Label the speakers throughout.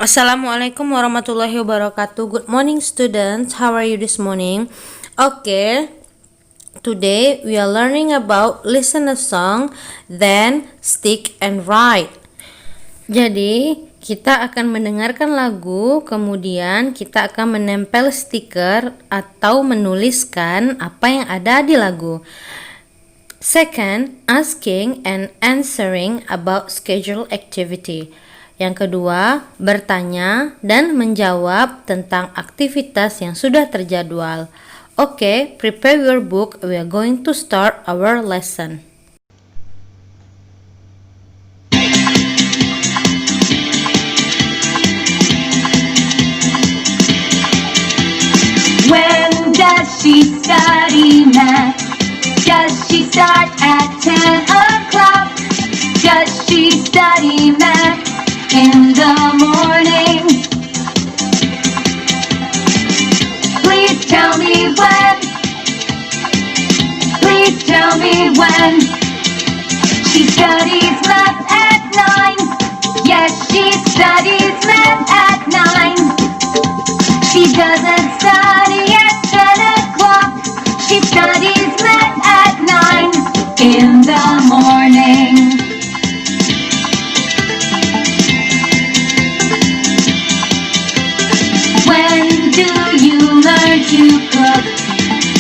Speaker 1: Assalamualaikum warahmatullahi wabarakatuh. Good morning students. How are you this morning? Okay, today we are learning about listen a song, then stick and write. Jadi, kita akan mendengarkan lagu, kemudian kita akan menempel stiker atau menuliskan apa yang ada di lagu. Second, asking and answering about schedule activity. Yang kedua, bertanya dan menjawab tentang aktivitas yang sudah terjadwal. Okay, prepare your book. We are going to start our lesson.
Speaker 2: When does she study math? Does she start at 10 o'clock? Does she study math in the morning? Please tell me when. Please tell me when. She studies math at 9. Yes, she studies math at 9. She doesn't study at 10 o'clock. She studies math at 9 in the morning. When do you learn to cook?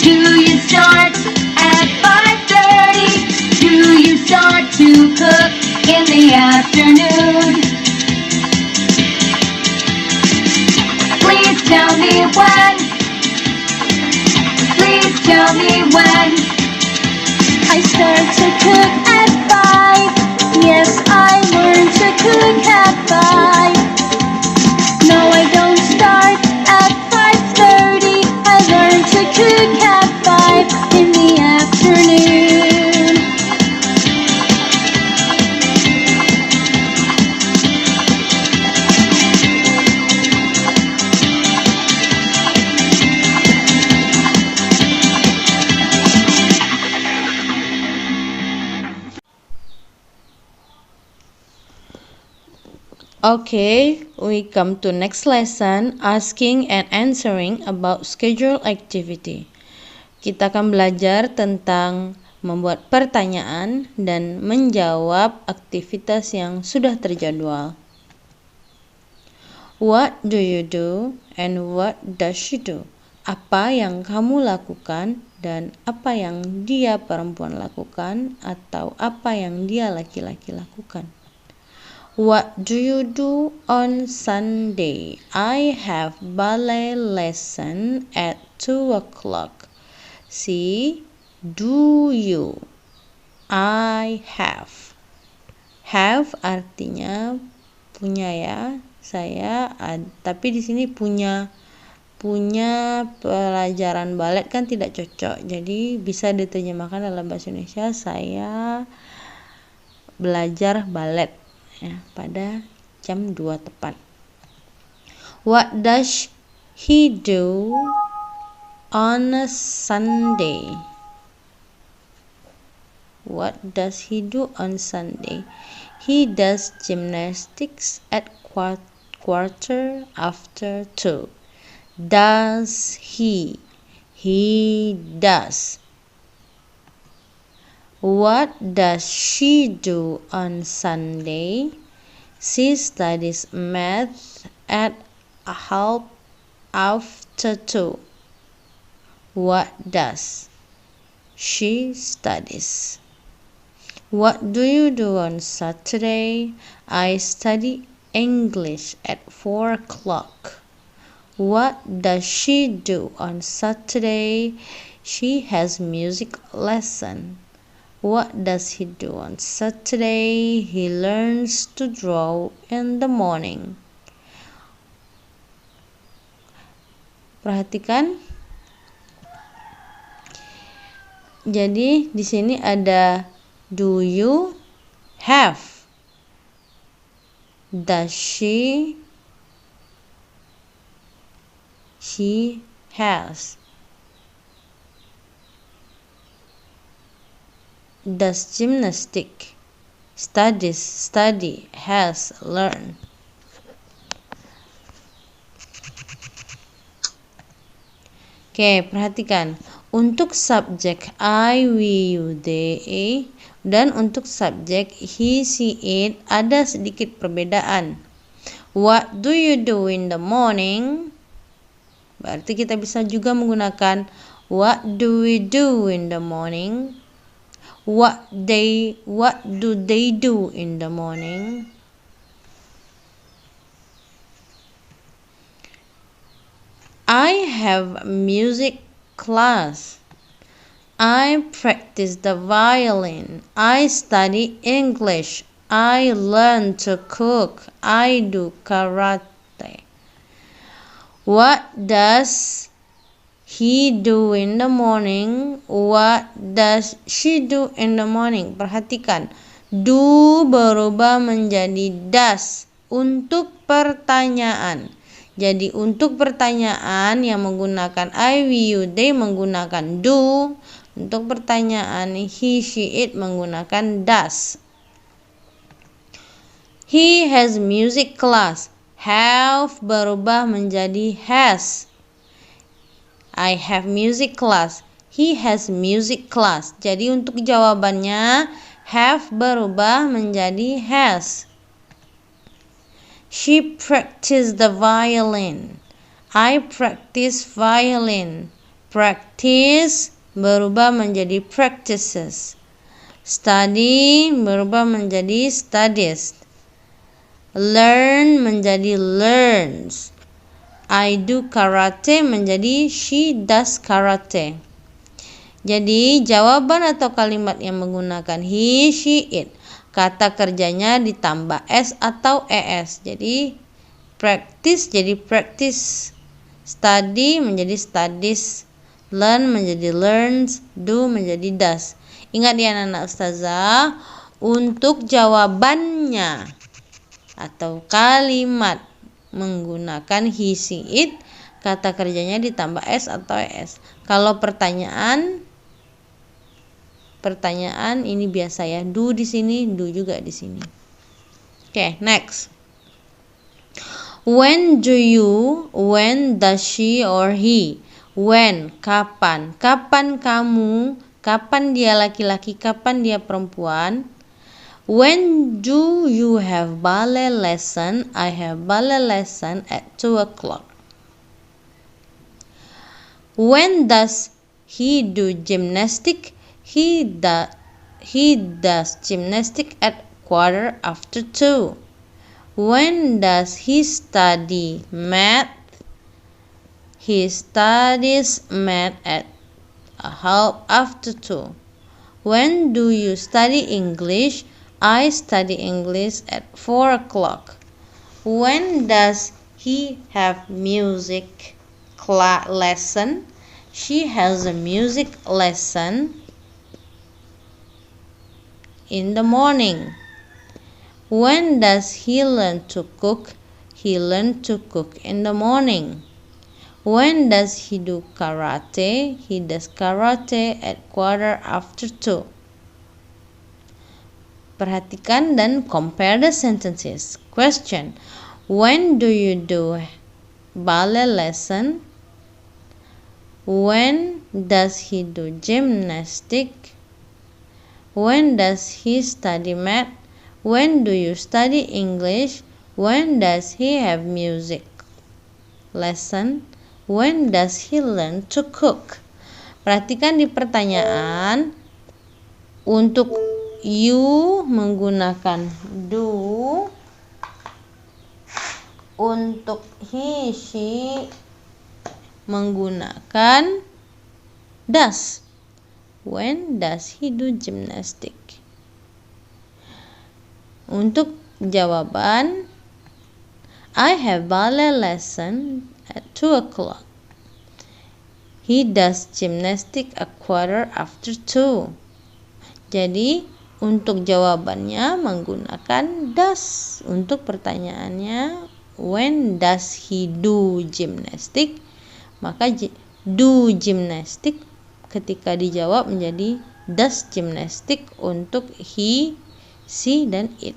Speaker 2: Do you start at 5:30? Do you start to cook in the afternoon? Please tell me when. Please tell me when. I start to cook at 5. Yes, I learn to cook at 5. No, I don't start at 5:30. I learn to cook at 5 in the afternoon.
Speaker 1: Okay, we come to next lesson, asking and answering about schedule activity. Kita akan belajar tentang membuat pertanyaan dan menjawab aktivitas yang sudah terjadwal. What do you do and what does she do? Apa yang kamu lakukan dan apa yang dia perempuan lakukan atau apa yang dia laki-laki lakukan. What do you do on Sunday? I have ballet lesson at 2 o'clock. See, do you? I have. Have artinya punya ya, saya tapi di sini punya pelajaran balet kan tidak cocok. Jadi bisa diterjemahkan dalam bahasa Indonesia, saya belajar balet ya, pada jam 2 tepat. What does he do on a Sunday? What does he do on Sunday? He does gymnastics at quarter after 2. Does he? He does. What does she do on Sunday? She studies math at 2:30. What does she studies? What do you do on Saturday? I study English at 4 o'clock. What does she do on Saturday? She has music lesson. What does he do on Saturday? He learns to draw in the morning. Perhatikan. Jadi di sini ada do you, have. Does she? She has. Does gymnastic. Studies, study, has, learn. Oke, perhatikan. Untuk subjek I, we, you, they, dan untuk subjek he, she, it ada sedikit perbedaan. What do you do in the morning? Berarti kita bisa juga menggunakan what do we do in the morning? What do they do in the morning? I have music class. I practice the violin. I study English. I learn to cook. I do karate. What does he do in the morning? What does she do in the morning? Perhatikan, do berubah menjadi does untuk pertanyaan. Jadi untuk pertanyaan yang menggunakan I, we, you, they menggunakan do. Untuk pertanyaan he, she, it menggunakan does. He has music class. Have berubah menjadi has. I have music class. He has music class. Jadi untuk jawabannya have berubah menjadi has. She practiced the violin. I practice violin. Practice berubah menjadi practices. Study berubah menjadi studies. Learn menjadi learns. I do karate menjadi she does karate. Jadi jawaban atau kalimat yang menggunakan he, she, it, kata kerjanya ditambah s atau es. Jadi practice jadi practice, study menjadi studies, learn menjadi learns, do menjadi does. Ingat ya anak-anak ustazah, untuk jawabannya atau kalimat menggunakan he, she, it, kata kerjanya ditambah s atau es. Kalau pertanyaan ini biasa ya, do di sini, do juga di sini. Oke, next. When do you, when does she or he? When, kapan? Kapan kamu? Kapan dia laki-laki? Kapan dia perempuan? When do you have ballet lesson? I have ballet lesson at 2 o'clock. When does he do gymnastics? He does gymnastics at 2:15. When does he study math? He studies math at 2:30. When do you study English? I study English at 4 o'clock. When does he have music lesson? She has a music lesson in the morning. When does he learn to cook? He learned to cook in the morning. When does he do karate? He does karate at 2:15. Perhatikan dan compare the sentences. Question: when do you do ballet lesson? When does he do gymnastics? When does he study math? When do you study English? When does he have music lesson? When does he learn to cook? Perhatikan di pertanyaan, untuk you menggunakan do, untuk he, she menggunakan does. When does he do gymnastics? Untuk jawaban, I have ballet lesson at 2 o'clock. He does gymnastics at 2:15. Jadi untuk jawabannya menggunakan does. Untuk pertanyaannya, when does he do gymnastics? Maka do gymnastics ketika dijawab menjadi does gymnastics untuk he, she, dan it.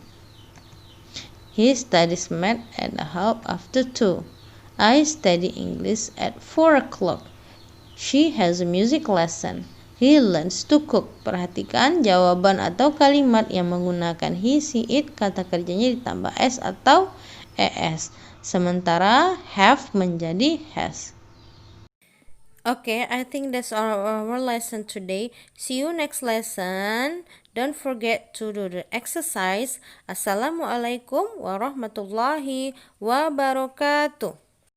Speaker 1: He studies math at 2:30. I study English at 4 o'clock. She has a music lesson. He learns to cook. Perhatikan jawaban atau kalimat yang menggunakan he, she, it, kata kerjanya ditambah s atau es. Sementara have menjadi has. Okay, I think that's our lesson today. See you next lesson. Don't forget to do the exercise. Assalamualaikum warahmatullahi wabarakatuh.